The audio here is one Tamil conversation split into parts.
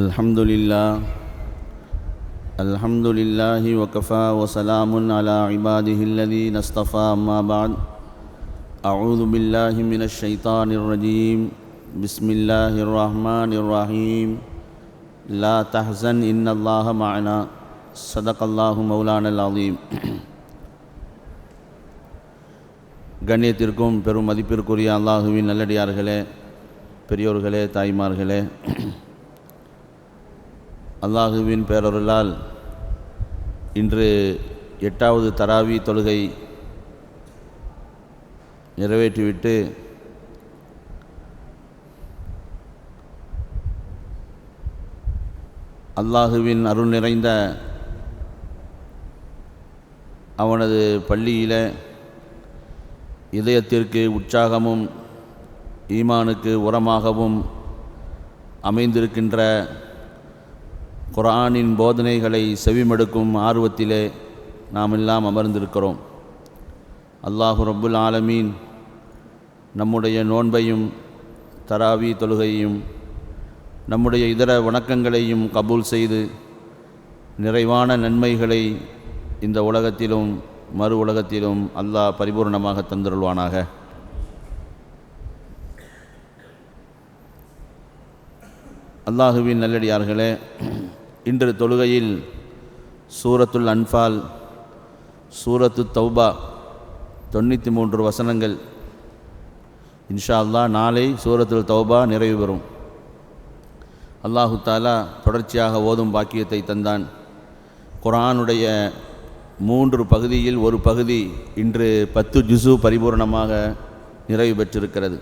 الحمد لله وكفى وسلام على عباده الذين اصطفى أما بعد أعوذ بالله من الشيطان الرجيم بسم الله الرحمن الرحيم لا تحزن إن الله معنا صدق الله مولانا العظيم. கண்ணியத்திற்கும் பெரும் மதிப்பிற்குரிய அல்லாஹுவின் நல்லடியார்களே, பெரியோர்களே, தாய்மார்களே, அல்லாஹுவின் பேரருளால் இன்று 8வது தராவி தொழுகை நிறைவேற்றிவிட்டு அல்லாஹுவின் அருள் நிறைந்த அவனது பள்ளியில் இதயத்திற்கு உற்சாகமும் ஈமானுக்கு உரமாகவும் அமைந்திருக்கின்ற குர்ஆனின் போதனைகளை செவிமடுக்கும் ஆர்வத்திலே நாம் எல்லாம் அமர்ந்திருக்கிறோம். அல்லாஹு ரப்புல் ஆலமீன் நம்முடைய நோன்பையும் தராவி தொழுகையும் நம்முடைய இதர வணக்கங்களையும் கபூல் செய்து நிறைவான நன்மைகளை இந்த உலகத்திலும் மறு உலகத்திலும் அல்லாஹ் பரிபூர்ணமாக தந்தருள்வானாக. அல்லாஹுவின் நல்லடியார்களே, இன்று தொழுகையில் சூரத்துல் அன்ஃபால், சூரத்து தௌபா 93 வசனங்கள் இன்ஷா அல்லாஹ் நாளை சூரத்துல் தௌபா நிறைவு பெறும். அல்லாஹு தாலா தொடர்ச்சியாக ஓதும் பாக்கியத்தை தந்தான். குர்ஆனுடைய 3 பகுதியில் ஒரு பகுதி இன்று 10 ஜுஸு பரிபூர்ணமாக நிறைவு பெற்றிருக்கிறது.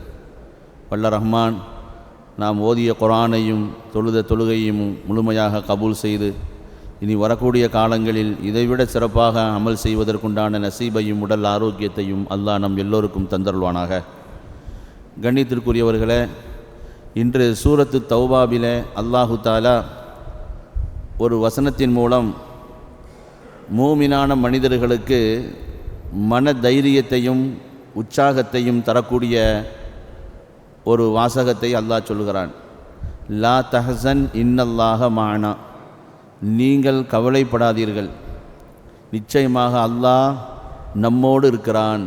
வல்ல ரஹ்மான் நாம் ஓதிய குர்ஆனையும் தொழுகையும் முழுமையாக கபூல் செய்து இனி வரக்கூடிய காலங்களில் இதைவிட சிறப்பாக அமல் செய்வதற்குண்டான நசீபையும் உடல் ஆரோக்கியத்தையும் அல்லாஹ் நம் எல்லோருக்கும் தந்தருள்வானாக. கண்ணியத்திற்குரியவர்களே, இன்று சூரத்து தௌபாவிலே அல்லாஹு தாலா ஒரு வசனத்தின் மூலம் மூமினான மனிதர்களுக்கு மன தைரியத்தையும் உற்சாகத்தையும் தரக்கூடிய ஒரு வாசகத்தை அல்லாஹ் சொல்கிறான். லா தஹசன் இன்னல்லாஹ மானா, நீங்கள் கவலைப்படாதீர்கள், நிச்சயமாக அல்லாஹ் நம்மோடு இருக்கிறான்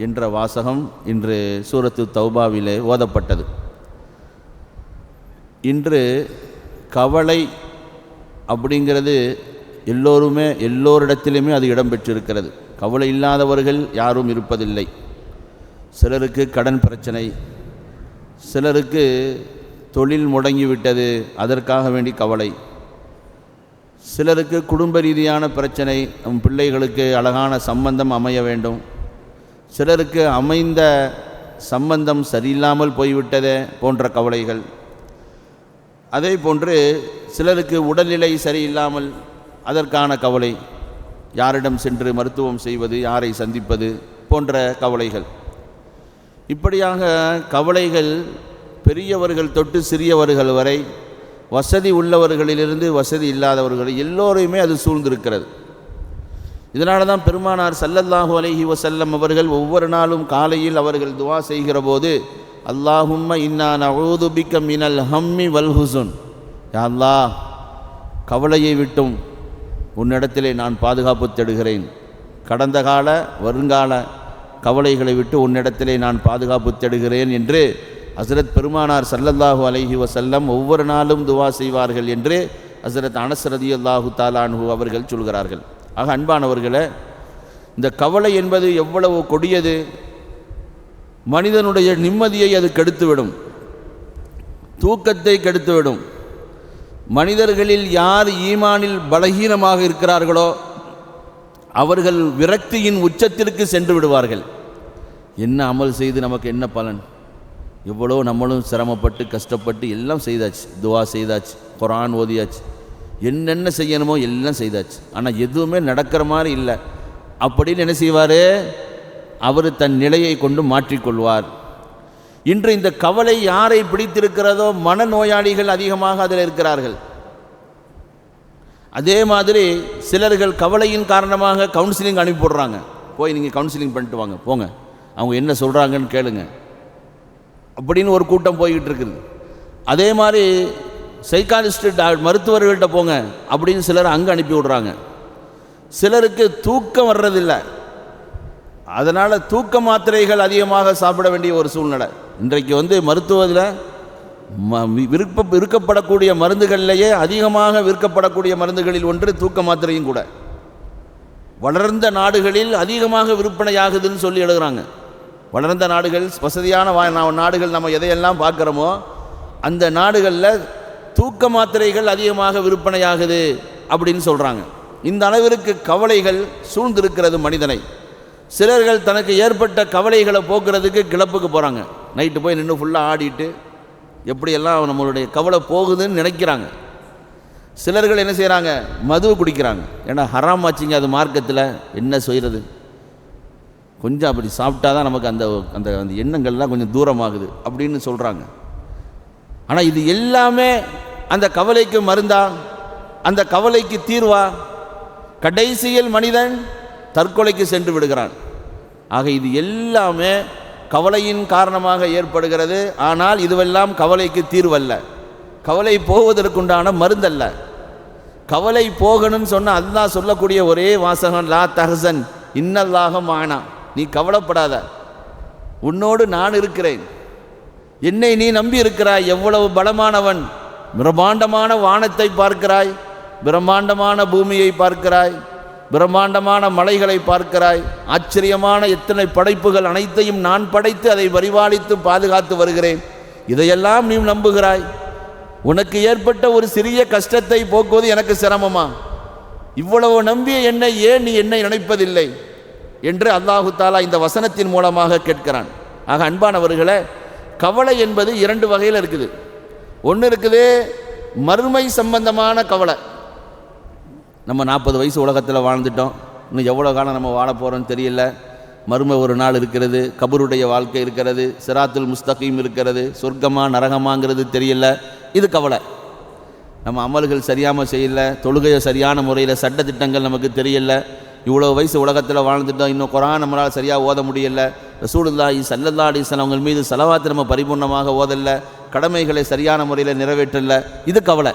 என்ற வாசகம் இன்று சூரத்து தௌபாவிலே ஓதப்பட்டது. இன்று கவலை அப்படிங்கிறது எல்லோரிடத்திலுமே அது இடம்பெற்றிருக்கிறது. கவலை இல்லாதவர்கள் யாரும் இருப்பதில்லை. சிலருக்கு கடன் பிரச்சனை, சிலருக்கு தொழில் முடங்கிவிட்டது, அதற்காக வேண்டி கவலை, சிலருக்கு குடும்ப ரீதியான பிரச்சனை, நம் பிள்ளைகளுக்கு அழகான சம்பந்தம் அமைய வேண்டும், சிலருக்கு அமைந்த சம்பந்தம் சரியில்லாமல் போய்விட்டதே போன்ற கவலைகள், அதே போன்று சிலருக்கு உடல்நிலை சரியில்லாமல் அதற்கான கவலை, யாரிடம் சென்று மருத்துவம் செய்வது, யாரை சந்திப்பது போன்ற கவலைகள். இப்படியாக கவலைகள் பெரியவர்கள் தொட்டு சிறியவர்கள் வரை, வசதி உள்ளவர்களிலிருந்து வசதி இல்லாதவர்கள் எல்லோரையுமே அது சூழ்ந்திருக்கிறது. இதனால தான் பெருமானார் ஸல்லல்லாஹு அலைஹி வஸல்லம் அவர்கள் ஒவ்வொரு நாளும் காலையில் அவர்கள் துஆ செய்கிற போது, அல்லாஹும்ம இன்னா நஊது பிக்க மினல் ஹம்மி வல் ஹுஸுன், யா அல்லாஹ் கவலையை விட்டும் உன்னிடத்திலே நான் பாதுகாப்பு தேடுகிறேன், கடந்த கால வருங்கால கவலைகளை விட்டு உன்னிடத்திலே நான் பாதுகாப்பு தேடுகிறேன் என்று ஹஸரத் பெருமானார் ஸல்லல்லாஹு அலைஹி வஸல்லம் ஒவ்வொரு நாளும் துஆ செய்வார்கள் என்று ஹஸரத் அனஸ் ரலியல்லாஹு தஆலா அன்ஹு அவர்கள் சொல்கிறார்கள். ஆக அன்பானவர்களே, இந்த கவலை என்பது எவ்வளவு கொடியது, மனிதனுடைய நிம்மதியை அது கெடுத்துவிடும், தூக்கத்தை கெடுத்துவிடும். மனிதர்களில் யார் ஈமானில் பலகீனமாக இருக்கிறார்களோ அவர்கள் விரக்தியின் உச்சத்திற்கு சென்று விடுவார்கள். என்ன அமல் செய்து நமக்கு என்ன பலன்? எவ்வளோ நம்மளும் சிரமப்பட்டு கஷ்டப்பட்டு எல்லாம் செய்தாச்சு, துவா செய்தாச்சு, குர்ஆன் ஓதியாச்சு, என்னென்ன செய்யணுமோ எல்லாம் செய்தாச்சு, ஆனால் எதுவுமே நடக்கிற மாதிரி இல்லை அப்படின்னு என்ன செய்வார்? அவர் தன் நிலையை கொண்டு மாற்றிக்கொள்வார். இன்று இந்த கவலை யாரை பிடித்திருக்கிறதோ மனநோயாளிகள் அதிகமாக அதில் இருக்கிறார்கள். அதே மாதிரி சிலர்கள் கவலையின் காரணமாக கவுன்சிலிங் அனுப்பிவிடுறாங்க, போய் நீங்கள் கவுன்சிலிங் பண்ணிட்டு வாங்க, போங்க, அவங்க என்ன சொல்கிறாங்கன்னு கேளுங்க அப்படின்னு ஒரு கூட்டம் போய்கிட்டு இருக்குது. அதே மாதிரி சைக்காலஜிஸ்ட் மருத்துவர்கள்ட்ட போங்க அப்படின்னு சிலர் அங்கே அனுப்பி விடுறாங்க. சிலருக்கு தூக்கம் வர்றதில்லை, அதனால் தூக்க மாத்திரைகள் அதிகமாக சாப்பிட வேண்டிய ஒரு சூழ்நிலை. இன்றைக்கு மருத்துவத்தில் விற்கப்படக்கூடிய மருந்துகளிலேயே அதிகமாக விற்கப்படக்கூடிய மருந்துகளில் ஒன்று தூக்க மாத்திரையும் கூட. வளர்ந்த நாடுகளில் அதிகமாக விற்பனையாகுதுன்னு சொல்லி எழுதுகிறாங்க. வளர்ந்த நாடுகள், வசதியான நாடுகள், நம்ம எதையெல்லாம் பார்க்குறோமோ அந்த நாடுகளில் தூக்க மாத்திரைகள் அதிகமாக விற்பனையாகுது அப்படின்னு சொல்கிறாங்க. இந்த அளவிற்கு கவலைகள் சூழ்ந்திருக்கிறது மனிதனை. சிலர்கள் தனக்கு ஏற்பட்ட கவலைகளை போக்குறதுக்கு கிளப்புக்கு போகிறாங்க. நைட்டு போய் நின்று ஃபுல்லாக ஆடிட்டு எப்படியெல்லாம் நம்மளுடைய கவலை போகுதுன்னு நினைக்கிறாங்க. சிலர்கள் என்ன செய்கிறாங்க, மது குடிக்கிறாங்க. ஏன்னா ஹராம் ஆச்சுங்க அது மார்க்கத்தில், என்ன செய்கிறது, கொஞ்சம் அப்படி சாப்பிட்டா தான் நமக்கு அந்த அந்த அந்த எண்ணங்கள்லாம் கொஞ்சம் தூரமாகுது அப்படின்னு சொல்கிறாங்க. ஆனால் இது எல்லாமே அந்த கவலைக்கு மருந்தா, அந்த கவலைக்கு தீர்வா? கடைசியில் மனிதன் தற்கொலைக்கு சென்று விடுகிறான். ஆக இது எல்லாமே கவலையின் காரணமாக ஏற்படுகிறது. ஆனால் இதுவெல்லாம் கவலைக்கு தீர்வல்ல, கவலை போவதற்குண்டான மருந்தல்ல. கவலை போகணும்னு சொன்னால் அல்லாஹ் சொல்லக்கூடிய ஒரே வாசகம், லா தஹ்சன் இன்னல்லாஹ மானா, நீ கவலைப்படாத, உன்னோடு நான் இருக்கிறேன், என்னை நீ நம்பி இருக்கிறாய், எவ்வளவு பலமானவன், பிரம்மாண்டமான வானத்தை பார்க்கிறாய், பிரம்மாண்டமான பூமியை பார்க்கிறாய், பிரம்மாண்டமான மலைகளை பார்க்கிறாய், ஆச்சரியமான எத்தனை படைப்புகள் அனைத்தையும் நான் படைத்து அதை பரிபாலித்து பாதுகாத்து வருகிறேன், இதையெல்லாம் நீ நம்புகிறாய், உனக்கு ஏற்பட்ட ஒரு சிறிய கஷ்டத்தை போக்குவது எனக்கு சிரமமா, இவ்வளவு நம்பிய என்னை ஏன் நீ என்னை நினைப்பதில்லை என்று அல்லாஹு தாலா இந்த வசனத்தின் மூலமாக கேட்கிறான். ஆக அன்பானவர்களே, கவலை என்பது இரண்டு வகையில் இருக்குது. ஒன்று இருக்குது மறுமை சம்பந்தமான கவலை. நம்ம 40 வயசு உலகத்தில் வாழ்ந்துட்டோம், இன்னும் எவ்வளோ காலம் நம்ம வாழ போகிறோன்னு தெரியல, மறுமை ஒரு நாள் இருக்கிறது, கபருடைய வாழ்க்கை இருக்கிறது, சிராத்துல் முஸ்தகீம் இருக்கிறது, சொர்க்கமா நரகமாங்கிறது தெரியல, இது கவலை. நம்ம அமல்கள் சரியாமல் செய்யலை, தொழுகையை சரியான முறையில் சட்டத்திட்டங்கள் நமக்கு தெரியல, இவ்வளோ வயசு உலகத்தில் வாழ்ந்துட்டோம், இன்னும் குர்ஆன் நம்மளால் சரியாக ஓத முடியலை, ரசூலுல்லாஹி ஸல்லல்லாஹு அலைஹி வஸல்லம் அவங்க மீது ஸலவாத் நம்ம பரிபூர்ணமாக ஓதலை, கடமைகளை சரியான முறையில் நிறைவேற்றல, இது கவலை.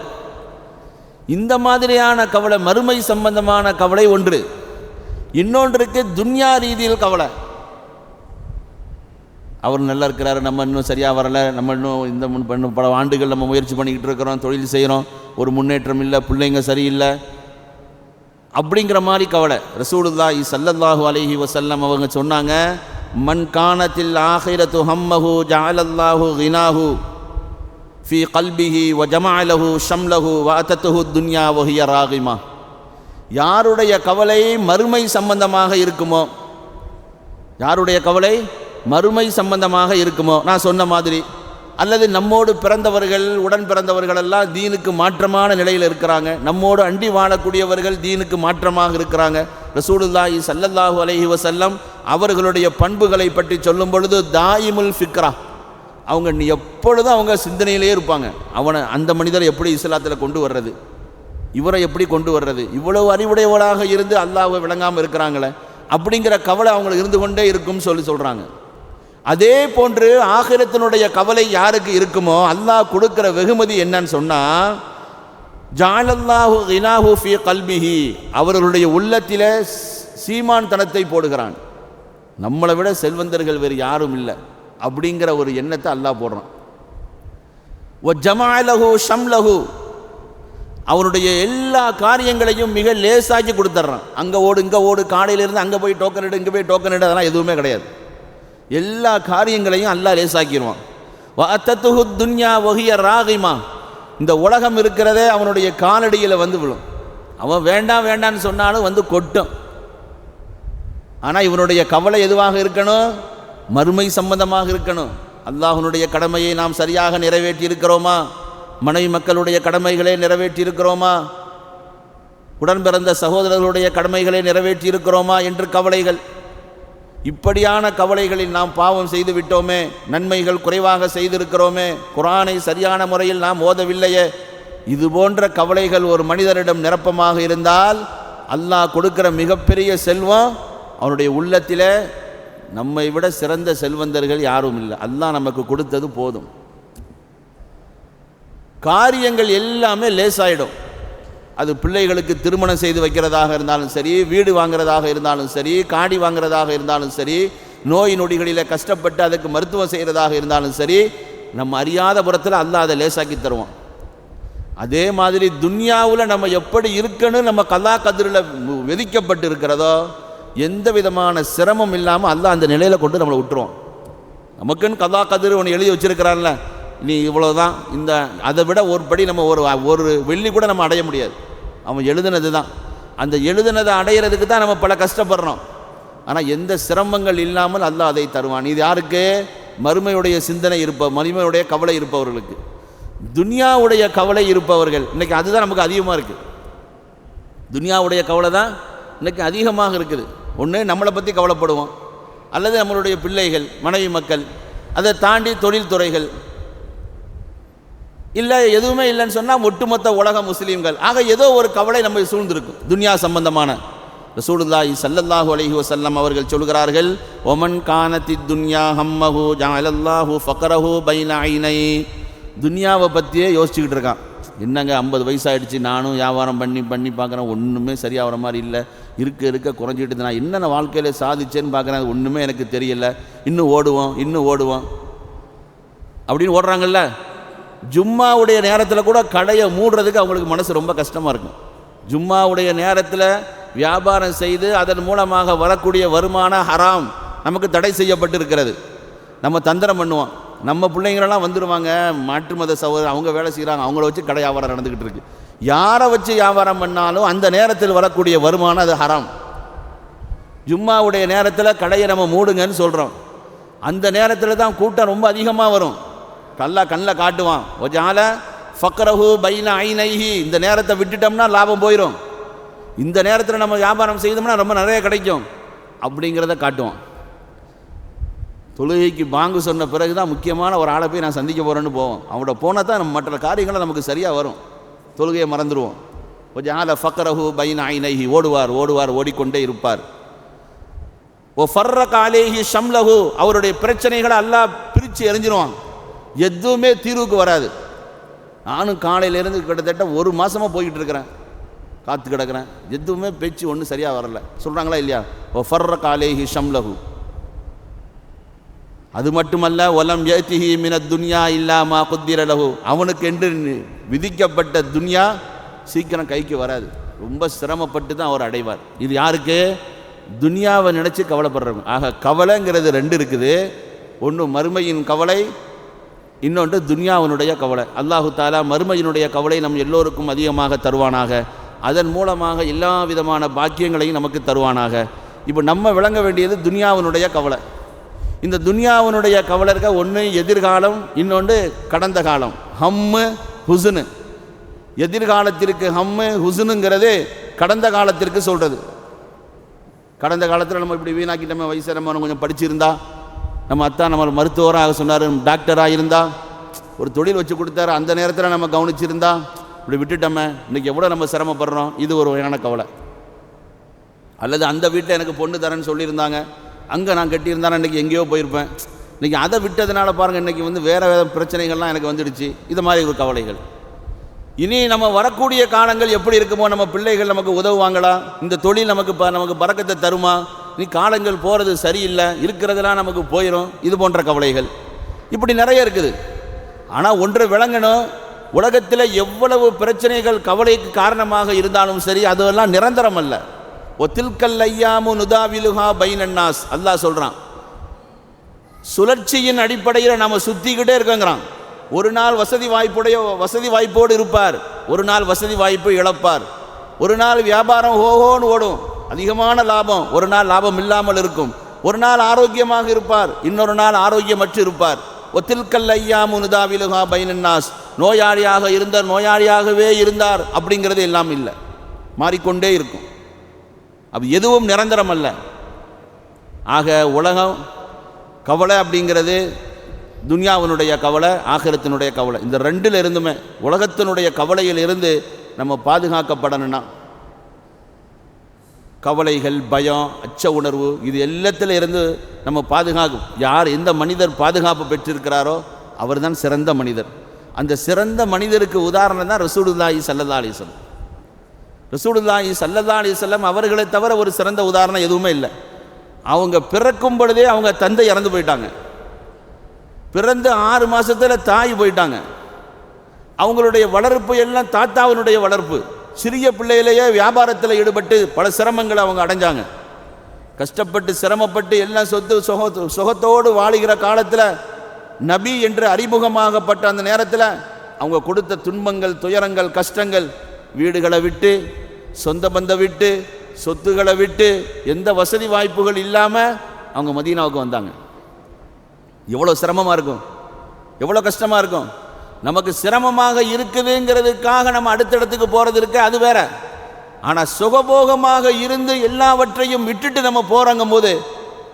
இந்த மாதிரியான கவலை, மறுமை சம்பந்தமான கவலை ஒன்று. இன்னொன்றுக்கு துன்யா ரீதியில் கவலை. அவர் நல்லா இருக்கிறாரு, நம்ம இன்னும் சரியாக வரலை, நம்ம இன்னும் பல ஆண்டுகள் நம்ம முயற்சி பண்ணிக்கிட்டு இருக்கிறோம், தொழில் செய்கிறோம், ஒரு முன்னேற்றம் இல்லை, பிள்ளைங்க சரியில்லை, அப்படிங்கிற மாதிரி கவலை. ரசூலுல்லாஹி ஸல்லல்லாஹு அலைஹி வஸல்லம் அவங்க சொன்னாங்க, மன் கானத்தில் ஆஹிரத்து ஹம்மஹு ஜஅலல்லாஹு கினாஹு ஃபீ கல்பிஹி வ ஜமஅலஹு ஷம்லஹு வ அத்தத்துஹு துன்யா வ ஹிய ராகிமா. யாருடைய கவலை மறுமை சம்பந்தமாக இருக்குமோ, யாருடைய கவலை மறுமை சம்பந்தமாக இருக்குமோ, நான் சொன்ன மாதிரி, அல்லது நம்மோடு பிறந்தவர்கள் உடன் பிறந்தவர்கள் எல்லாம் தீனுக்கு மாற்றமான நிலையில் இருக்கிறாங்க, நம்மோடு அண்டி வாழக்கூடியவர்கள் தீனுக்கு மாற்றமாக இருக்கிறாங்க. ரசூலுல்லாஹி ஸல்லல்லாஹு அலைஹி வஸல்லம் அவர்களுடைய பண்புகளை பற்றி சொல்லும் பொழுது தாயிமுல் ஃபிக்ரா, அவங்க எப்பொழுதும் அவங்க சிந்தனையிலே இருப்பாங்க. அந்த மனிதரை எப்படி இஸ்லாத்தில் கொண்டு வர்றது, இவரை எப்படி கொண்டு வர்றது, இவ்வளவு அறிவுடையவளாக இருந்து அல்லாஹ்வை விளங்காமல் இருக்கிறாங்களே அப்படிங்கிற கவலை அவங்களுக்கு இருந்து கொண்டே இருக்கும்னு சொல்கிறாங்க. அதே போன்று ஆகிரத்தினுடைய கவலை யாருக்கு இருக்குமோ, அல்லாஹ் கொடுக்கிற வெகுமதி என்னன்னு சொன்னால், ஜஅலல்லாஹு கினாஹு ஃபீ கல்பிஹி, அவர்களுடைய உள்ளத்திலே சீமான் தனத்தை போடுகிறான், நம்மளை விட செல்வந்தர்கள் வேறு யாரும் இல்லை அப்படிங்கிற ஒரு எண்ணத்தை அல்லாஹ் போடுறான். வ ஜமஅலஹு ஷம்லஹு, அவனுடைய எல்லா காரியங்களையும் மிக லேசாக்கி கொடுத்துட்றான். அங்கே ஓடு இங்கே ஓடு, காலையிலேருந்து அங்கே போய் டோக்கன் எடு, இங்கே போய் டோக்கன் எடு, அதெல்லாம் எதுவுமே கிடையாது. எல்லா காரியங்களையும் அல்லாஹ் லேசாக்கிடுவான். வ அத்தத்துஹு துன்யா வ ஹிய ராகிமா, இந்த உலகம் இருக்கிறதே அவனுடைய காலடியில் வந்து விழும். அவன் வேண்டாம் வேண்டான்னு சொன்னாலும் வந்து கொட்டும். ஆனால் இவனுடைய கவலை எதுவாக இருக்கணும், மறுமை சம்பந்தமாக இருக்கணும். அல்லாஹ்வுடைய கடமையை நாம் சரியாக நிறைவேற்றி இருக்கிறோமா, மனைவி மக்களுடைய கடமைகளை நிறைவேற்றி இருக்கிறோமா, உடன் பிறந்த சகோதரர்களுடைய கடமைகளை நிறைவேற்றி இருக்கிறோமா என்று கவலைகள். இப்படியான கவலைகளில் நாம் பாவம் செய்து விட்டோமே, நன்மைகள் குறைவாக செய்திருக்கிறோமே, குர்ஆனை சரியான முறையில் நாம் ஓதவில்லையே, இது போன்ற கவலைகள் ஒரு மனிதரிடம் நிரப்பமாக இருந்தால் அல்லாஹ் கொடுக்கிற மிகப்பெரிய செல்வம் அவனுடைய உள்ளத்தில் நம்மை விட சிறந்த செல்வந்தர்கள் யாரும் இல்லை, அல்லாஹ் நமக்கு கொடுத்தது போதும். காரியங்கள் எல்லாமே லேசாயிடும். அது பிள்ளைகளுக்கு திருமணம் செய்து வைக்கிறதாக இருந்தாலும் சரி, வீடு வாங்கிறதாக இருந்தாலும் சரி, காடி வாங்கிறதாக இருந்தாலும் சரி, நோய் நொடிகளில் கஷ்டப்பட்டு அதுக்கு மருத்துவம் செய்கிறதாக இருந்தாலும் சரி, நம்ம அறியாத புறத்தில் அல்லாஹ் அதை லேசாக்கி தருவான். அதே மாதிரி துன்யாவில் நம்ம எப்படி இருக்கணும் நம்ம கல்லா கதிரில் விதிக்கப்பட்டு இருக்கிறதோ எந்த விதமான சிரமம் இல்லாமல் அல்லாஹ் அந்த நிலையில் கொண்டு நம்மளை விட்டுருவோம். நமக்குன்னு கல்லா கதிர் ஒன்று எழுதி வச்சிருக்கிறான்ல, நீ இவ்வளோதான், இந்த அதை விட ஒரு படி நம்ம ஒரு வெள்ளி கூட நம்ம அடைய முடியாது. அவன் எழுதுனது தான், அந்த எழுதுனதை அடையிறதுக்கு தான் நம்ம பல கஷ்டப்படுறோம். ஆனால் எந்த சிரமங்கள் இல்லாமல் அல்லாஹ் அதை தருவான். இது யாருக்கு? மறுமையுடைய சிந்தனை மறுமையுடைய கவலை இருப்பவர்களுக்கு. துன்யாவுடைய கவலை இருப்பவர்கள் இன்றைக்கி அதுதான் நமக்கு அதிகமாக இருக்குது. துன்யாவுடைய கவலை தான் இன்றைக்கி அதிகமாக இருக்குது. ஒன்று நம்மளை பற்றி கவலைப்படுவோம், அல்லது நம்மளுடைய பிள்ளைகள், மனைவி மக்கள், அதை தாண்டி தொழில்துறைகள், இல்லை எதுவுமே இல்லைன்னு சொன்னால் ஒட்டுமொத்த உலக முஸ்லீம்கள். ஆக ஏதோ ஒரு கவலை நம்ம சூழ்ந்திருக்கும் துன்யா சம்பந்தமான. ரசூலுல்லாஹி ஸல்லல்லாஹு அலைஹி வஸல்லம் அவர்கள் சொல்கிறார்கள், ஒமன் கானத்தி துன்யா ஹம்மஹு ஜஅலல்லாஹு ஃபக்ரஹு பைன ஐனை. துன்யாவை பற்றியே யோசிச்சுக்கிட்டு இருக்கான். என்னங்க 50 வயசாகிடுச்சு, நானும் வியாபாரம் பண்ணி பார்க்குறேன், ஒன்றுமே சரியாகிற மாதிரி இல்லை, இருக்க குறைஞ்சிட்டு, நான் என்னென்ன வாழ்க்கையில் சாதிச்சேன்னு பார்க்குறேன், அது ஒன்றுமே எனக்கு தெரியல, இன்னும் ஓடுவோம் அப்படின்னு ஓடுறாங்கல்ல. ஜும்மாவுடைய நேரத்தில் கூட கடையை மூடுறதுக்கு அவங்களுக்கு மனசு ரொம்ப கஷ்டமாக இருக்கும். ஜும்மாவுடைய நேரத்தில் வியாபாரம் செய்து அதன் மூலமாக வரக்கூடிய வருமானம் ஹராம், நமக்கு தடை செய்யப்பட்டு இருக்கிறது. நம்ம தந்திரம் பண்ணுவோம், நம்ம பிள்ளைங்களெல்லாம் வந்துடுவாங்க, மாற்று மத சகோதரர் அவங்க வேலை செய்கிறாங்க, அவங்கள வச்சு கடை வியாபாரம் நடந்துக்கிட்டு இருக்கு. யாரை வச்சு வியாபாரம் பண்ணாலும் அந்த நேரத்தில் வரக்கூடிய வருமானம் அது ஹராம். ஜும்மாவுடைய நேரத்தில் கடையை நம்ம மூடுங்கன்னு சொல்கிறோம். அந்த நேரத்தில் தான் கூட்டம் ரொம்ப அதிகமாக வரும். கண்ணில் காட்டுவான், ஒஜால ஃபக்ரஹு பைன ஐனைஹி. இந்த நேரத்தை விட்டுட்டோம்னா லாபம் போயிடும், இந்த நேரத்தில் நம்ம வியாபாரம் செய்தோம்னா ரொம்ப நிறைய கிடைக்கும் அப்படிங்கிறத காட்டுவான். தொழுகைக்கு பாங்கு சொன்ன பிறகு தான் முக்கியமான ஒரு ஆளை போய் நான் சந்திக்க போகிறேன்னு போவோம். அவங்களோட போனால் தான் நம்ம மற்ற காரியங்களை நமக்கு சரியாக வரும். தொழுகையை மறந்துடுவோம். ஒஜால ஃபக்ரஹு பைன ஐனைஹி. ஓடுவார் ஓடிக்கொண்டே இருப்பார். ஓ ஃபர்ரக அலைஹி ஷம்லஹு. அவருடைய பிரச்சனைகளை அல்லாஹ் பிரித்து எறிஞ்சிருவான், எதுவுமே தீர்வுக்கு வராது. நானும் காலையிலேருந்து கிட்டத்தட்ட 1 மாதமாக போய்கிட்டு இருக்கிறேன், காத்து கிடக்கிறேன், எதுவுமே பேச்சு ஒன்றும் சரியாக வரல. சொல்கிறாங்களா இல்லையா? ஓ ஃபர்ரக அலைஹி ஷம்லஹு. அது மட்டுமல்ல, ஒலம் யத்திஹி மினத் துன்யா இல்லாமா குத்திர லஹு. அவனுக்கு என்று விதிக்கப்பட்ட துன்யா சீக்கிரம் கைக்கு வராது, ரொம்ப சிரமப்பட்டு தான் அவர் அடைவார். இது யாருக்கு? துன்யாவை நினச்சி கவலைப்படுறவங்க. ஆக கவலைங்கிறது 2 இருக்குது. ஒன்று மறுமையின் கவலை, இன்னொன்று துன்யாவினுடைய கவலை. அல்லாஹு தாலா மறுமையினுடைய கவலை நம் எல்லோருக்கும் அதிகமாக தருவானாக. அதன் மூலமாக எல்லா விதமான பாக்கியங்களையும் நமக்கு தருவானாக. இப்போ நம்ம விளங்க வேண்டியது துன்யாவினுடைய கவலை. இந்த துன்யாவினுடைய கவலை இருக்க ஒன்று எதிர்காலம், இன்னொன்று கடந்த காலம். ஹம்மு ஹுசுனு. எதிர்காலத்திற்கு ஹம்மு ஹுசுனுங்கிறது கடந்த காலத்திற்கு சொல்கிறது. கடந்த காலத்தில் நம்ம இப்படி வீணாக்கிட்டோமே, வயசு நம்ம கொஞ்சம் படிச்சிருந்தா, நம்ம அத்தா நம்ம மருத்துவராக சொன்னார், டாக்டராக இருந்தா, ஒரு தொழில் வச்சு கொடுத்தாரு, அந்த நேரத்தில் நம்ம கவனிச்சிருந்தா, இப்படி விட்டுட்டோமே, இன்றைக்கி எவ்வளோ நம்ம சிரமப்படுறோம். இது ஒரு வகையான கவலை. அல்லது அந்த வீட்டில் எனக்கு பொண்ணு தரேன்னு சொல்லியிருந்தாங்க, அங்கே நான் கட்டியிருந்தாலும் இன்றைக்கி எங்கேயோ போயிருப்பேன், இன்றைக்கி அதை விட்டதுனால பாருங்கள் இன்றைக்கி வேறு வேறு பிரச்சனைகள்லாம் எனக்கு வந்துடுச்சு. இது மாதிரி ஒரு கவலைகள். இனி நம்ம வரக்கூடிய காலங்கள் எப்படி இருக்குமோ, நம்ம பிள்ளைகள் நமக்கு உதவுவாங்களா, இந்த தொழில் நமக்கு பறக்கத்தை தருமா, நீ காலங்கள் போகிறது சரியில்லை, இருக்கிறதெல்லாம் நமக்கு போயிடும், இது போன்ற கவலைகள் இப்படி நிறைய இருக்குது. ஆனால் ஒன்று விளங்கணும், உலகத்தில் எவ்வளவு பிரச்சனைகள் கவலைக்கு காரணமாக இருந்தாலும் சரி, அதெல்லாம் நிரந்தரம் அல்ல. ஒத்தில்கல் ஐயாமு நுதாவிலுஹா பைனன்னாஸ். அல்லாஹ் சொல்கிறான், சுழற்சியின் அடிப்படையில் நம்ம சுற்றிக்கிட்டே இருக்கோங்கிறான். ஒரு நாள் வசதி வாய்ப்போடு இருப்பார், ஒரு நாள் வசதி வாய்ப்பு இழப்பார். ஒரு நாள் வியாபாரம் ஹோஹோன்னு ஓடும், அதிகமான லாபம், ஒரு நாள் லாபம் இல்லாமல் இருக்கும். ஒரு நாள் ஆரோக்கியமாக இருப்பார், இன்னொரு நாள் ஆரோக்கியமற்று இருப்பார். ஒத்தில்கல் ஐயாமு நுதாவிலுஹா பைனன்னாஸ். நோயாளியாக இருந்தார், நோயாளியாகவே இருந்தார் அப்படிங்கிறது எல்லாம் இல்லை, மாறிக்கொண்டே இருக்கும். அது எதுவும் நிரந்தரம் அல்ல. ஆக உலகம் கவலை அப்படிங்கிறது துன்யாவினுடைய கவலை, ஆகிரத்தினுடைய கவலை. இந்த 2ல் இருந்துமே, உலகத்தினுடைய கவலையில் இருந்து நம்ம பாதுகாக்கப்படணும்னா, கவலைகள், பயம், அச்ச உணர்வு, இது எல்லாத்தில் இருந்து நம்ம பாதுகாக்கும். யார் எந்த மனிதர் பாதுகாப்பு பெற்றிருக்கிறாரோ அவர் தான் சிறந்த மனிதர். அந்த சிறந்த மனிதருக்கு உதாரணம் தான் ரசூலுல்லாஹி ஸல்லல்லாஹு அலைஹி வஸல்லம். ரசூலுல்லாஹி ஸல்லல்லாஹு அலைஹி வஸல்லம் அவர்களை தவிர ஒரு சிறந்த உதாரணம் எதுவுமே இல்லை. அவங்க பிறக்கும் பொழுதே அவங்க தந்தை இறந்து போயிட்டாங்க. பிறந்து 6 மாதத்தில் தாய் போயிட்டாங்க. அவங்களுடைய வளர்ப்பு எல்லாம் தாத்தாவினுடைய வளர்ப்பு. சிறிய பிள்ளையிலேயே வியாபாரத்தில் ஈடுபட்டு பல சிரமங்களை அவங்க அடைஞ்சாங்க. கஷ்டப்பட்டு சிரமப்பட்டு எல்லாம் சுகத்தோடு வாழுகிற காலத்தில் நபி என்று அறிமுகமாகப்பட்ட அந்த நேரத்தில் அவங்க கொடுத்த துன்பங்கள், துயரங்கள், கஷ்டங்கள், வீடுகளை விட்டு, சொந்த பந்த விட்டு, சொத்துக்களை விட்டு, எந்த வசதி வாய்ப்புகள் இல்லாமல் அவங்க மதீனாவுக்கு வந்தாங்க. எவ்வளோ சிரமமாக இருக்கும், எவ்வளோ கஷ்டமாக இருக்கும். நமக்கு சிரமமாக இருக்குதுங்கிறதுக்காக நம்ம அடுத்த இடத்துக்கு போகிறது இருக்கு, அது வேற. ஆனால் சுகபோகமாக இருந்து எல்லாவற்றையும் விட்டுட்டு நம்ம போகிறங்கும் போது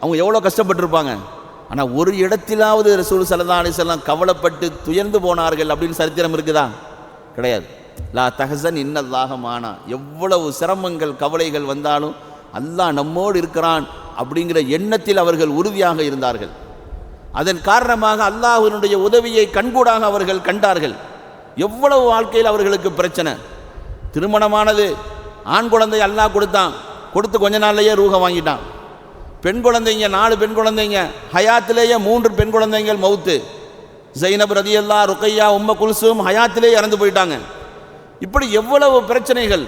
அவங்க எவ்வளோ கஷ்டப்பட்டுருப்பாங்க. ஆனால் ஒரு இடத்திலாவது ரசூல் ஸல்லல்லாஹு அலைஹி வஸல்லம் கவலைப்பட்டு துயர்ந்து போனார்கள் அப்படின்னு சரித்திரம் இருக்குதா? கிடையாது. லா தஹஸன் இன்னல்லாஹ மானா. எவ்வளவு சிரமங்கள் கவலைகள் வந்தாலும் அல்லாஹ் நம்மோடு இருக்கிறான் அப்படிங்கிற எண்ணத்தில் அவர்கள் உறுதியாக இருந்தார்கள். அதன் காரணமாக அல்லாஹ்வினுடைய உதவியை கண்கூடாக அவர்கள் கண்டார்கள். எவ்வளவு வாழ்க்கையில் அவர்களுக்கு பிரச்சனை. திருமணமானது, ஆண் குழந்தை அல்லாஹ் கொடுத்தான், கொடுத்து கொஞ்ச நாள்லேயே ரூஹ வாங்கிட்டான். பெண் குழந்தைங்க 4 பெண் குழந்தைங்க, ஹயாத்திலேயே 3 பெண் குழந்தைகள் மவுத்து. ஜைனப் ரலியல்லாஹு, ருக்கையா, உம்ம குல்சூம் ஹயாத்திலே இறந்து போயிட்டாங்க. இப்படி எவ்வளவு பிரச்சனைகள்.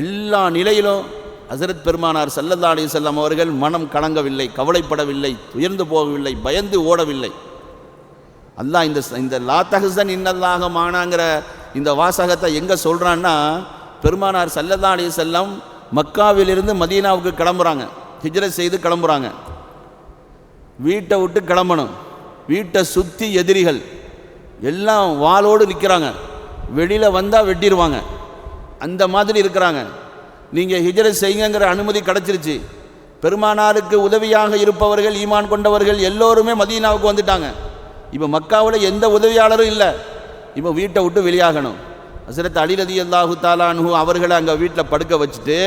எல்லா நிலையிலும் ஹஸரத் பெருமானார் ஸல்லல்லாஹு அலைஹி வஸல்லம் அவர்கள் மனம் கலங்கவில்லை, கவலைப்படவில்லை, உயர்ந்து போகவில்லை, பயந்து ஓடவில்லை. அல்லாஹ் இந்த லா தஹஸன் இன்னல்லாஹ மானாங்கிற இந்த வாசகத்தை எங்கே சொல்கிறான்னா, பெருமானார் ஸல்லல்லாஹு அலைஹி வஸல்லம் மக்காவிலிருந்து மதீனாவுக்கு கிளம்புறாங்க, ஹிஜ்ரத் செய்து கிளம்புறாங்க. வீட்டை விட்டு கிளம்பணும். வீட்டை சுற்றி எதிரிகள் எல்லாம் வாளோடு நிற்கிறாங்க. வெளியில் வந்தால் வெட்டிடுவாங்க. அந்த மாதிரி இருக்கிறாங்க. நீங்கள் ஹிஜ்ரத் செய்யுங்கிற அனுமதி கிடச்சிருச்சு. பெருமானாருக்கு உதவியாக இருப்பவர்கள், ஈமான் கொண்டவர்கள் எல்லோருமே மதீனாவுக்கு வந்துட்டாங்க. இப்போ மக்காவில் எந்த உதவியாளரும் இல்லை. இப்போ வீட்டை விட்டு வெளியாகணும். ஹஸரத் அலி ரலியல்லாஹு தஆலா அன்ஹு அவர்களை அங்கே வீட்டில் படுக்க வச்சுட்டு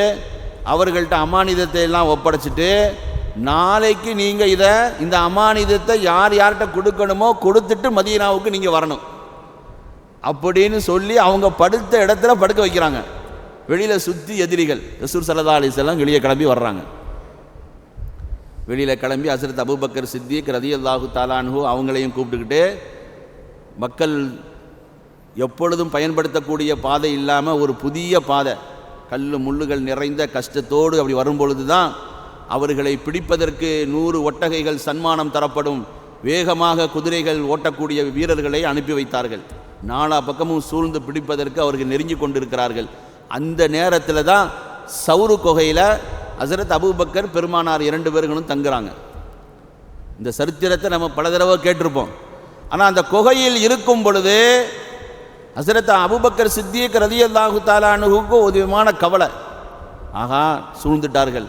அவர்கள்ட்ட அமானிதத்தை எல்லாம் ஒப்படைச்சிட்டு, நாளைக்கு நீங்கள் இந்த அமானிதத்தை யார்கிட்ட கொடுக்கணுமோ கொடுத்துட்டு மதீனாவுக்கு நீங்கள் வரணும் அப்படின்னு சொல்லி அவங்க படுத்த இடத்துல படுக்க வைக்கிறாங்க. வெளியில் சுற்றி எதிரிகள். ரசூல் ஸல்லல்லாஹு அலைஹி வஸல்லம் வெளியே கிளம்பி வர்றாங்க. வெளியில் கிளம்பி ஹஸரத் அபூபக்கர் சித்திக் ரலியல்லாஹு தஆலா அன்ஹு அவங்களையும் கூப்பிட்டுக்கிட்டு, மக்கள் எப்பொழுதும் பயன்படுத்தக்கூடிய பாதை இல்லாமல் ஒரு புதிய பாதை, கல் முள்ளுகள் நிறைந்த கஷ்டத்தோடு அப்படி வரும்பொழுது தான் அவர்களை பிடிப்பதற்கு 100 ஒட்டகைகள் சன்மானம் தரப்படும், வேகமாக குதிரைகள் ஓட்டக்கூடிய வீரர்களை அனுப்பி வைத்தார்கள். 4 பக்கமும் சூழ்ந்து பிடிப்பதற்கு அவர்கள் நெருங்கி கொண்டிருக்கிறார்கள். அந்த நேரத்தில் தான் சவுரு குகையில் ஹஸரத் அபூபக்கர் பெருமானார் 2 பேர்களும் தங்குறாங்க. இந்த சரித்திரத்தை நம்ம பல தடவை கேட்டிருப்போம். ஆனால் அந்த குகையில் இருக்கும் பொழுது ஹஸரத் அபூபக்கர் சித்திக் ரலியல்லாஹு தஆலா அன்ஹுவுக்கு ஒரு விதமான கவலை. ஆகா, சூழ்ந்துட்டார்கள்,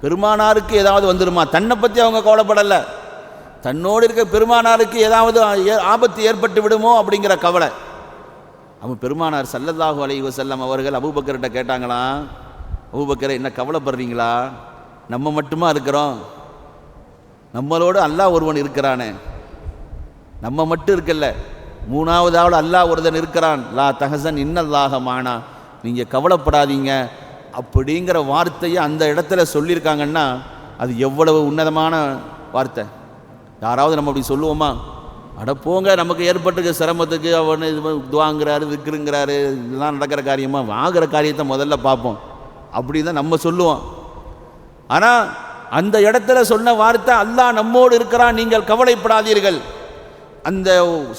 பெருமானாருக்கு ஏதாவது வந்துருமா? தன்னை பற்றி அவங்க கவலைப்படலை, தன்னோடு இருக்க பெருமானாருக்கு ஏதாவது ஆபத்து ஏற்பட்டு விடுமோ அப்படிங்கிற கவலை. அவன் பெருமானார் ஸல்லல்லாஹு அலைஹி வஸல்லம் அவர்கள் அபூபக்கர்கிட்ட கேட்டாங்களாம், அபூபக்கரை என்ன கவலைப்படுறீங்களா? நம்ம மட்டுமா இருக்கிறோம்? நம்மளோடு அல்லாஹ் ஒருவன் இருக்கிறானே, நம்ம மட்டும் இருக்கல்ல, 3வது ஆள் அல்லாஹ் ஒருவன் இருக்கிறான். லா தஹஸன் இன்னல்லாஹ மானா, நீங்கள் கவலைப்படாதீங்க அப்படிங்கிற வார்த்தையை அந்த இடத்துல சொல்லியிருக்காங்கன்னா அது எவ்வளவு உன்னதமான வார்த்தை. யாராவது நம்ம அப்படி சொல்லுவோமா? அட போங்க, நமக்கு ஏற்பட்டிருக்க சிரமத்துக்கு அவன் இது துவாங்கிறாரு, விற்கிறங்கிறாரு, இதெல்லாம் நடக்கிற காரியமாக, ஆகிற காரியத்தை முதல்ல பார்ப்போம் அப்படி தான் நம்ம சொல்லுவோம். ஆனால் அந்த இடத்துல சொன்ன வார்த்தை, அல்லாஹ் நம்மோடு இருக்கிறான், நீங்கள் கவலைப்படாதீர்கள். அந்த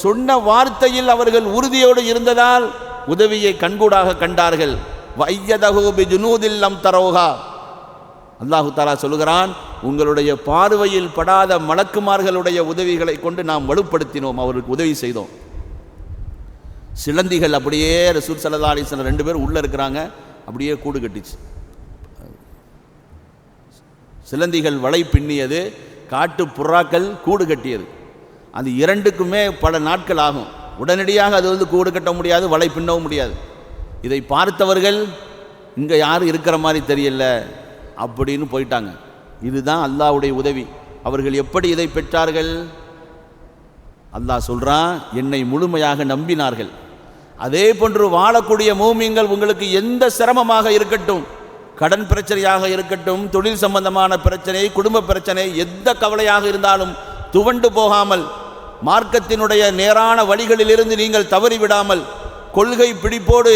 சொன்ன வார்த்தையில் அவர்கள் உறுதியோடு இருந்ததால் உதவியை கண்கூடாக கண்டார்கள். வையதஹு பிஜுனூதில் லம் தரௌஹா. அல்லாஹு தஆலா சொல்கிறான், உங்களுடைய பார்வையில் படாத மலக்குமார்களுடைய உதவிகளை கொண்டு நாம் வலுப்படுத்தினோம், அவருக்கு உதவி செய்தோம். சிலந்திகள் அப்படியே ரசூல் ஸல்லல்லாஹு அலைஹி வஸல்லம் 2 பேர் உள்ளே இருக்கிறாங்க, அப்படியே கூடு கட்டிச்சு. சிலந்திகள் வலை பின்னியது, காட்டு புறாக்கள் கூடு கட்டியது. அது 2க்குமே பல நாட்கள் ஆகும். உடனடியாக அது கூடு கட்ட முடியாது, வலை பின்னவும் முடியாது. இதை பார்த்தவர்கள் இங்கே யாரும் இருக்கிற மாதிரி தெரியல அப்படின்னு போயிட்டாங்க. இதுதான் அல்லாஹ்வுடைய உதவி. அவர்கள் எப்படி இதை பெற்றார்கள்? அல்லாஹ் சொல்கிறான், என்னை முழுமையாக நம்பினார்கள். அதே போன்று வாழக்கூடிய மூமின்கள் உங்களுக்கு எந்த சிரமமாக இருக்கட்டும், கடன் பிரச்சனையாக இருக்கட்டும், தொழில் சம்பந்தமான பிரச்சனை, குடும்ப பிரச்சனை, எந்த கவலையாக இருந்தாலும் துவண்டு போகாமல், மார்க்கத்தினுடைய நேரான வழிகளிலிருந்து நீங்கள் தவறிவிடாமல், கொள்கை பிடிப்போடு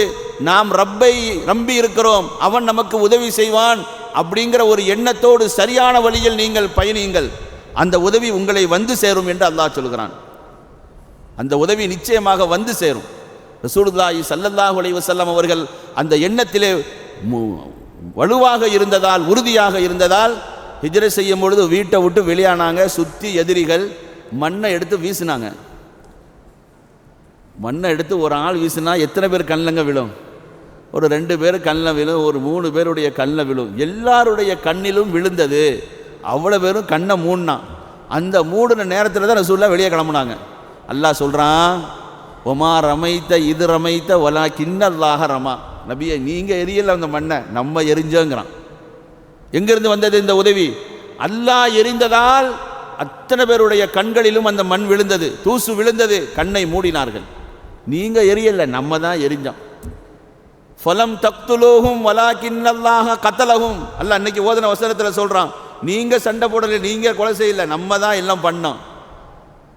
நாம் ரப்பை நம்பி இருக்கிறோம், அவன் நமக்கு உதவி செய்வான் அப்படிங்கிற ஒரு எண்ணத்தோடு சரியான வழியில் நீங்கள் பயணியுங்கள். அந்த உதவி உங்களை வந்து சேரும் என்று அல்லாஹ் சொல்கிறான். அந்த உதவி நிச்சயமாக வந்து சேரும். ரசூலுல்லாஹி ஸல்லல்லாஹு அலைஹி வஸல்லம் அவர்கள் அந்த எண்ணத்திலே வலுவாக இருந்ததால், உறுதியாக இருந்ததால் ஹிஜ்ரத் செய்யும் பொழுது வீட்டை விட்டு வெளியானாங்க. சுற்றி எதிரிகள் மண்ணை எடுத்து வீசினாங்க. மண்ணை எடுத்து ஒரு ஆள் வீசினா எத்தனை பேர் கண்ணிலங்க விழும்? ஒரு 2 பேர் கண்ணில் விழும், ஒரு 3 பேருடைய கண்ணில் விழும். எல்லாருடைய கண்ணிலும் விழுந்தது. அவ்வளோ பேரும் கண்ணை மூடினா. அந்த மூடின நேரத்தில் தான் ரசூலுல்லாஹ் வெளியே கிளம்புனாங்க. அல்லாஹ் சொல்கிறான், ஒமா ரமைத்த இது ரமைத்த வலா கிண்ணல்லாக ரமா. நபியை நீங்கள் எரியல அந்த மண்ணை, நம்ம எரிஞ்சோங்கிறான். எங்கிருந்து வந்தது இந்த உதவி? அல்லாஹ் எரிந்ததால் அத்தனை பேருடைய கண்களிலும் அந்த மண் விழுந்தது, தூசு விழுந்தது, கண்ணை மூடினார்கள். நீங்கள் எரியல, நம்ம தான் எரிஞ்சோம். ஃபலம் தக்துலூஹும் வலா கிண்ணல்லாக கத்தலகும். அல்லாஹ் அன்னைக்கு ஓதுன வசனத்தில் சொல்கிறான், நீங்கள் சண்டை போடலை, நீங்கள் கொலை செய்யலை, நம்ம தான் எல்லாம் பண்ணோம்.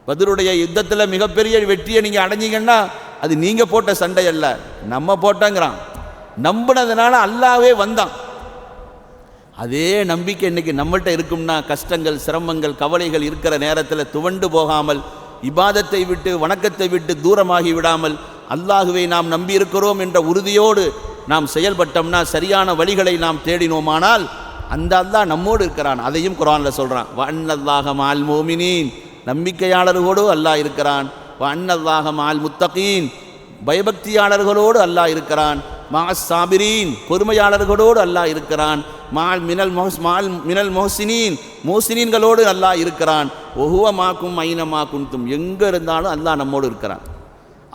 பத்ருடைய யுத்தத்தில் மிகப்பெரிய வெற்றியை நீங்கள் அடைஞ்சிங்கன்னா அது நீங்கள் போட்ட சண்டை அல்ல, நம்ம போட்டோங்கிறான். நம்பினதுனால அல்லாவே வந்தான். அதே நம்பிக்கை இன்னைக்கு நம்மள்கிட்ட இருக்கும்னா, கஷ்டங்கள், சிரமங்கள், கவலைகள் இருக்கிற நேரத்தில் துவண்டு போகாமல், இபாதத்தை விட்டு, வணக்கத்தை விட்டு தூரமாகி விடாமல், அல்லாஹுவை நாம் நம்பி இருக்கிறோம் என்ற உறுதியோடு நாம் செயல்பட்டோம்னா, சரியான வழிகளை நாம் தேடினோமானால் அந்த அல்லாஹ் நம்மோடு இருக்கிறான். அதையும் குர்ஆனில் சொல்கிறான், வஅன்னல்லாஹ மஅல் முஃமினீன், நம்பிக்கையாளர்களோடு அல்லாஹ் இருக்கிறான். வஅன்னல்லாஹ மஅல் முத்தகீன், பயபக்தியாளர்களோடு அல்லாஹ் இருக்கிறான். மஅஸ் சாபிரீன், பொறுமையாளர்களோடு அல்லாஹ் இருக்கிறான். மினல் முஹ்சினீன், முஹ்சினீன்களோடு அல்லாஹ் இருக்கிறான். ஒஹுவ மாக்கும் ஐனமா குன்தும், எங்கே இருந்தாலும் அல்லாஹ் நம்மோடு இருக்கிறான்.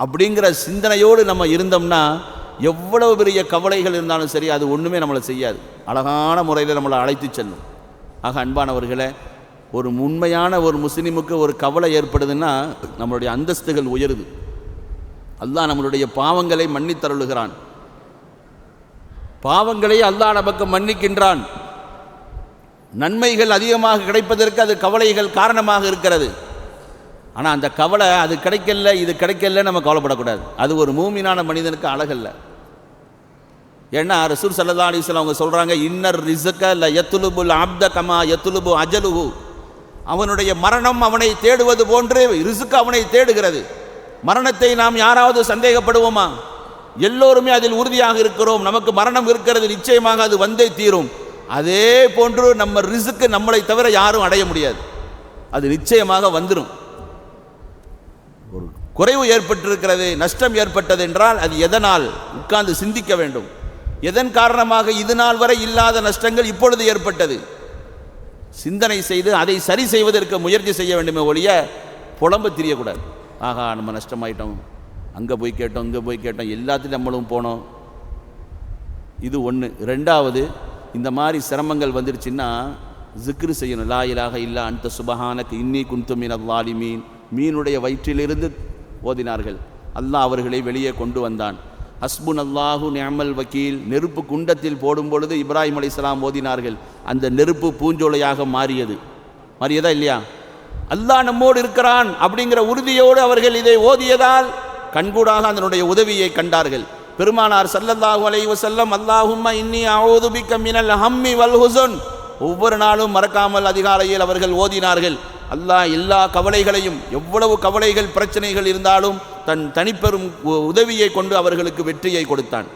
அப்படிங்கிற சிந்தனையோடு நம்ம இருந்தோம்னா எவ்வளவு பெரிய கவலைகள் இருந்தாலும் சரி, அது ஒன்றுமே நம்மளை செய்யாது. அழகான முறையில் நம்மளை அழைத்து செல்லும். ஆக அன்பானவர்களே, ஒரு உண்மையான ஒரு முஸ்லீமுக்கு ஒரு கவலை ஏற்படுதுன்னா நம்மளுடைய அந்தஸ்துகள் உயருது. அல்லாஹ் நம்மளுடைய பாவங்களை மன்னித்தருளுகிறான். பாவங்களை அல்லாஹ் நமக்கு மன்னிக்கின்றான். நன்மைகள் அதிகமாக கிடைப்பதற்கு அது கவலைகள் காரணமாக இருக்கிறது. ஆனால் அந்த கவலை அது கிடைக்கல, இது கிடைக்கல, நம்ம கவலைப்படக்கூடாது. அது ஒரு மூமினான மனிதனுக்கு அழகல்ல. ஏன்னா ரசூல் ஸல்லல்லாஹு அலைஹி வஸல்லம் அவங்க சொல்கிறாங்க, இன்னர் ரிஸ்க ல யத்லுபுல் அப்த கமா யத்லுபு அஜலுஹு. அவனுடைய மரணம் அவனை தேடுவது போன்று ரிஸ்க் அவனை தேடுகிறது. மரணத்தை நாம் யாராவது சந்தேகப்படுவோமா? எல்லோருமே அதில் உறுதியாக இருக்கிறோம். நமக்கு மரணம் இருக்கிறது, நிச்சயமாக அது வந்தே தீரும். அதே போன்று நம்ம ரிஸ்க் நம்மளை தவிர யாரும் அடைய முடியாது, அது நிச்சயமாக வந்துடும். ஒரு குறைவு ஏற்பட்டிருக்கிறது, நஷ்டம் ஏற்பட்டது என்றால் அது எதனால் உட்கார்ந்து சிந்திக்க வேண்டும். எதன் காரணமாக இது நாள் வரை இல்லாத நஷ்டங்கள் இப்பொழுது ஏற்பட்டது, சிந்தனை செய்து அதை சரி செய்வதற்கு முயற்சி செய்ய வேண்டுமே ஒழிய புலம்பு தெரியக்கூடாது. ஆகா நம்ம நஷ்டமாயிட்டோம், அங்கே போய் கேட்டோம், இங்கே போய் கேட்டோம், எல்லாத்தையும் நம்மளும் போனோம். இது ஒன்று. ரெண்டாவது, இந்த மாதிரி சிரமங்கள் வந்துருச்சுன்னா ஜிக்ரு செய்யணும். லா இலாஹ இல்லா அன்த சுபஹானக இன்னி குன்து மினல் ஸாலிமீன். மீனுடைய வயிற்றிலிருந்து ஓதினார்கள். அல்லாஹ் அவர்களை வெளியே கொண்டு வந்தான். ஹஸ்புனல்லாஹு நிஅமல் வக்கீல். நெருப்பு குண்டத்தில் போடும் பொழுது இப்ராஹிம் அலைஹிஸ்ஸலாம் ஓதினார்கள். அந்த நெருப்பு பூஞ்சோலையாக மாறியதா இல்லையா? அல்லாஹ் நம்மோடு இருக்கிறான் அப்படிங்கிற உறுதியோடு அவர்கள் இதை ஓதியதால் கண்கூடாக அதனுடைய உதவியை கண்டார்கள். பெருமானார் ஸல்லல்லாஹு அலைஹி வஸல்லம், அல்லாஹும்ம இன்னி அஊது பிக்க மினல் ஹம்மி வல் ஹுஸன், ஒவ்வொரு நாளும் மறக்காமல் அதிகாலையில் அவர்கள் ஓதினார்கள். அல்லாஹ் எல்லா கவலைகளையும், எவ்வளவு கவலைகள் பிரச்சனைகள் இருந்தாலும் தன் தனிப்பெரும் உதவியை கொண்டு அவர்களுக்கு வெற்றியை கொடுத்தான்.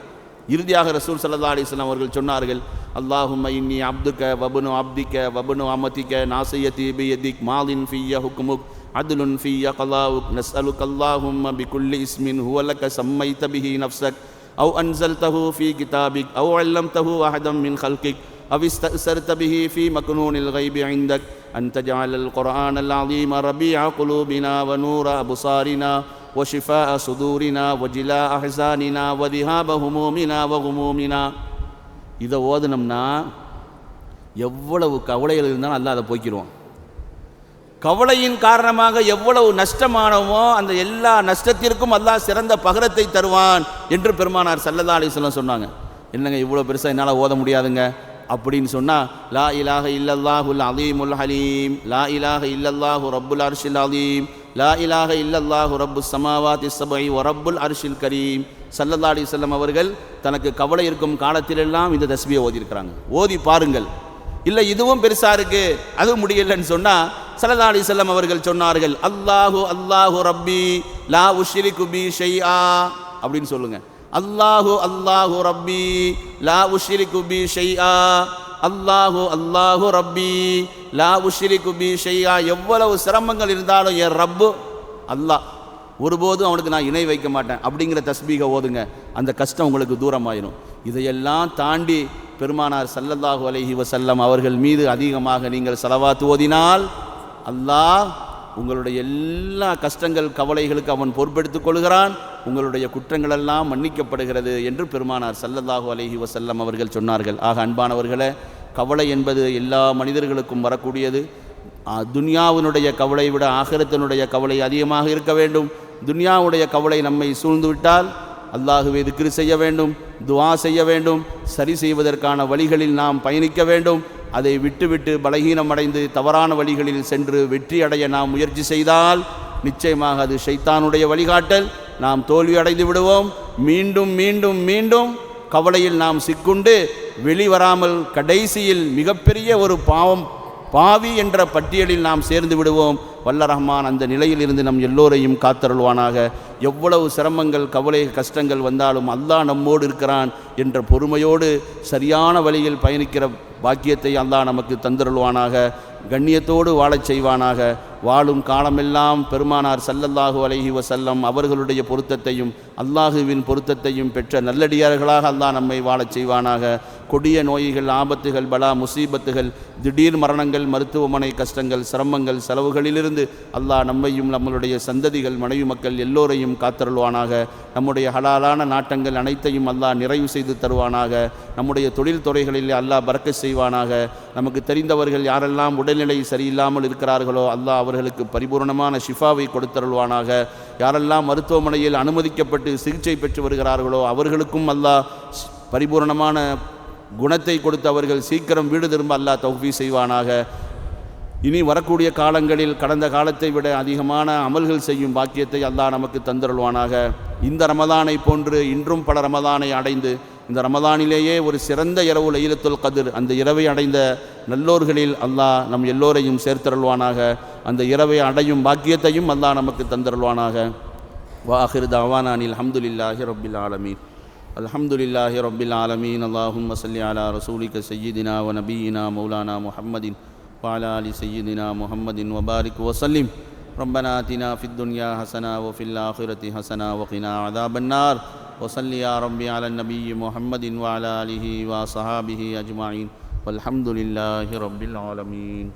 இறுதியாக ரசூல் ஸல்லல்லாஹு அலைஹி வஸல்லம் அவர்கள் சொன்னார்கள், அல்லாஹும்ம இன்னி அப்துக வபுனு அப்திக வபுனு அமதிக நாசியதி பியதிக் மாதின் ஃபிய்ய ஹுக்முக் அதுலுன் ஃபிய்ய கலாவுக் நஸ்அலுக அல்லாஹும்ம பிகுல்லி இஸ்மின் ஹுவ லக சம்மைத பிஹி நஃப்ஸக் அவ் அன்ஸல்தஹு ஃபீ கிதாபிக் அவ் அல்லம்தஹு அஹதம் மின் ஹல்கிக் அவ் இஸ்தஅஸர்த பிஹி ஃபீ மக்னூனில் கைபி இந்தக் أن تجعل القرآن العظيم ربيع قلوبنا ونور أبصارنا وشفاء صدورنا وجلاء أحزاننا وذهاب همومنا وغمومنا. இதை ஓதுனோம்னா எவ்வளவு கவலைகள் இருந்தாலும் அல்லாஹ் அதை போக்கிடுவான். கவலையின் காரணமாக எவ்வளவு நஷ்டமானமோ அந்த எல்லா நஷ்டத்திற்கும் அல்லாஹ் சிறந்த பகரத்தை தருவான் என்று பெருமானார் ஸல்லல்லாஹு அலைஹி வஸல்லம் சொன்னாங்க. என்னங்க இவ்வளோ பெருசாக என்னால் ஓத முடியாதுங்க அப்படின்னு சொன்னால், லா இலாஹ இல்லல்லாஹுல் அலீமுல் ஹலீம், லா இலாஹ இல்லல்லாஹு ரப்புல் அர்ஷில் அலீம், லா இலாஹ இல்லல்லாஹு ரப்புஸ் ஸமாவாத்தி ஸபஇ வ ரப்புல் அர்ஷில் கரீம். ஸல்லல்லாஹு அலைஹி வஸல்லம் அவர்கள் தனக்கு கவலை இருக்கும் காலத்திலெல்லாம் இந்த தஸ்பீயை ஓதியிருக்கிறாங்க. ஓதி பாருங்கள். இல்லை இதுவும் பெருசாக இருக்குது அதுவும் முடியலன்னு சொன்னால், ஸல்லல்லாஹு அலைஹி வஸல்லம் அவர்கள் சொன்னார்கள், அல்லாஹு அல்லாஹு ரப்பி லா உஷ்ரிகு பி ஷைஆ அப்படின்னு சொல்லுங்கள். அல்லாஹு அல்லாஹு ரப்பி லா உஷ்ரிகு பி ஷைஆ, அல்லாஹு அல்லாஹு ரப்பி லா உஷ்ரிகு பி ஷைஆ. எவ்வளவு சிரமங்கள் இருந்தாலும் என் ரப்பு அல்லாஹ், ஒருபோதும் அவனுக்கு நான் இணை வைக்க மாட்டேன் அப்படிங்கிற தஸ்பீகை ஓதுங்க. அந்த கஷ்டம் உங்களுக்கு தூரமாயிரும். இதையெல்லாம் தாண்டி பெருமானார் ஸல்லல்லாஹு அலைஹி வஸல்லம் அவர்கள் மீது அதிகமாக நீங்கள் ஸலவாத் ஓதினால் அல்லாஹ் உங்களுடைய எல்லா கஷ்டங்கள் கவலைகளுக்கு அவன் பொறுப்பெடுத்துக் கொள்கிறான். உங்களுடைய குற்றங்களெல்லாம் மன்னிக்கப்படுகிறது என்று பெருமானார் ஸல்லல்லாஹு அலைஹி வஸல்லம் அவர்கள் சொன்னார்கள். ஆக அன்பானவர்களே, கவலை என்பது எல்லா மனிதர்களுக்கும் வரக்கூடியது. துன்யாவினுடைய கவலை விட ஆகிரத்தினுடைய கவலை அதிகமாக இருக்க வேண்டும். துன்யாவுடைய கவலை நம்மை சூழ்ந்துவிட்டால் அல்லாஹுவை திக்ர் செய்ய வேண்டும், துஆ செய்ய வேண்டும், சரி செய்வதற்கான வழிகளில் நாம் பயணிக்க வேண்டும். அதை விட்டுவிட்டு பலகீனமடைந்து தவறான வழிகளில் சென்று வெற்றி அடைய நாம் முயற்சி செய்தால் நிச்சயமாக அது ஷைத்தானுடைய வழிகாட்டல். நாம் தோல்வி அடைந்து விடுவோம். மீண்டும் மீண்டும் மீண்டும் கவலையில் நாம் சிக்குண்டு வெளிவராமல் கடைசியில் மிகப்பெரிய ஒரு பாவி என்ற பட்டியலில் நாம் சேர்ந்து விடுவோம். வல்ல ரஹ்மான் அந்த நிலையில் இருந்து நம் எல்லோரையும் காத்தருள்வானாக. எவ்வளவு சிரமங்கள் கவலை கஷ்டங்கள் வந்தாலும் அல்லாஹ் நம்மோடு இருக்கிறான் என்ற பொறுமையோடு சரியான வழியில் பயணிக்கிற பாக்கியத்தை அல்லாஹ் நமக்கு தந்தருள்வானாக. கண்ணியத்தோடு வாழச் செய்வானாக. வாழும் காலமெல்லாம் பெருமானார் ஸல்லல்லாஹு அலைஹி வஸல்லம் அவர்களுடைய பொருத்தத்தையும் அல்லாஹுவின் பொருத்தத்தையும் பெற்ற நல்லடியார்களாக அல்லாஹ் நம்மை வாழச் செய்வானாக. கொடிய நோய்கள், ஆபத்துகள், பலா முசீபத்துகள், திடீர் மரணங்கள், மருத்துவமனை கஷ்டங்கள், சிரமங்கள், செலவுகளிலிருந்து அல்லாஹ் நம்மையும் நம்மளுடைய சந்ததிகள், மனைவி மக்கள் எல்லோரையும் காத்தருள்வானாக. நம்முடைய ஹலாலான நாட்டங்கள் அனைத்தையும் அல்லாஹ் நிறைவு செய்து தருவானாக. நம்முடைய தொழில் துறைகளில் அல்லாஹ் பரக்கத் செய்வானாக. நமக்கு தெரிந்தவர்கள் யாரெல்லாம் உடல்நிலை சரியில்லாமல் இருக்கிறார்களோ அல்லாஹ் அவர்களுக்கு பரிபூர்ணமான ஷிஃபாவை கொடுத்தருள்வானாக. யாரெல்லாம் மருத்துவமனையில் அனுமதிக்கப்பட்டு சிகிச்சை பெற்று வருகிறார்களோ அவர்களுக்கும் அல்லாஹ் பரிபூர்ணமான குணத்தை கொடுத்து அவர்கள் சீக்கிரம் வீடு திரும்ப அல்லாஹ் தௌஃபீக் செய்வானாக. இனி வரக்கூடிய காலங்களில் கடந்த காலத்தை விட அதிகமான அமல்கள் செய்யும் பாக்கியத்தை அல்லாஹ் நமக்கு தந்தருள்வானாக. இந்த ரமதானை போன்று இன்றும் பல ரமதானை அடைந்து இந்த ரமதானிலேயே ஒரு சிறந்த இரவு லைலத்துல் கத்ர், அந்த இரவை அடைந்த நல்லோர்களில் அல்லாஹ் நம் எல்லோரையும் சேர்த்தருள்வானாக. அந்த இரவை அடையும் பாக்கியத்தையும் அல்லாஹ் நமக்கு தந்தருள்வானாக. வாஹிர் தஅவானா அனில் ஹம்துலில்லாஹி ரப்பில் ஆலமீன். அல்ஹம்துலில்லாஹி ரப்பில் ஆலமீன். அல்லாஹும்ம ஸல்லி அலா ரசூலிக சய்யிதினா வ நபியினா மௌலானா முஹம்மதின் وعلى آل سيدنا محمد وبارك وسلم. ربنا آتنا في الدنيا حسنة وفي الآخرة حسنة وقنا عذاب النار. وصل يا ربي على النبي محمد وعلى آله وصحابه أجمعين والحمد لله رب العالمين.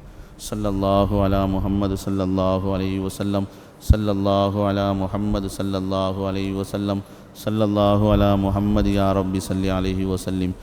صلى الله على محمد صلى الله عليه وسلم. صلى الله على محمد صلى الله عليه وسلم. صلى الله على محمد يا رب صل عليه وسلم.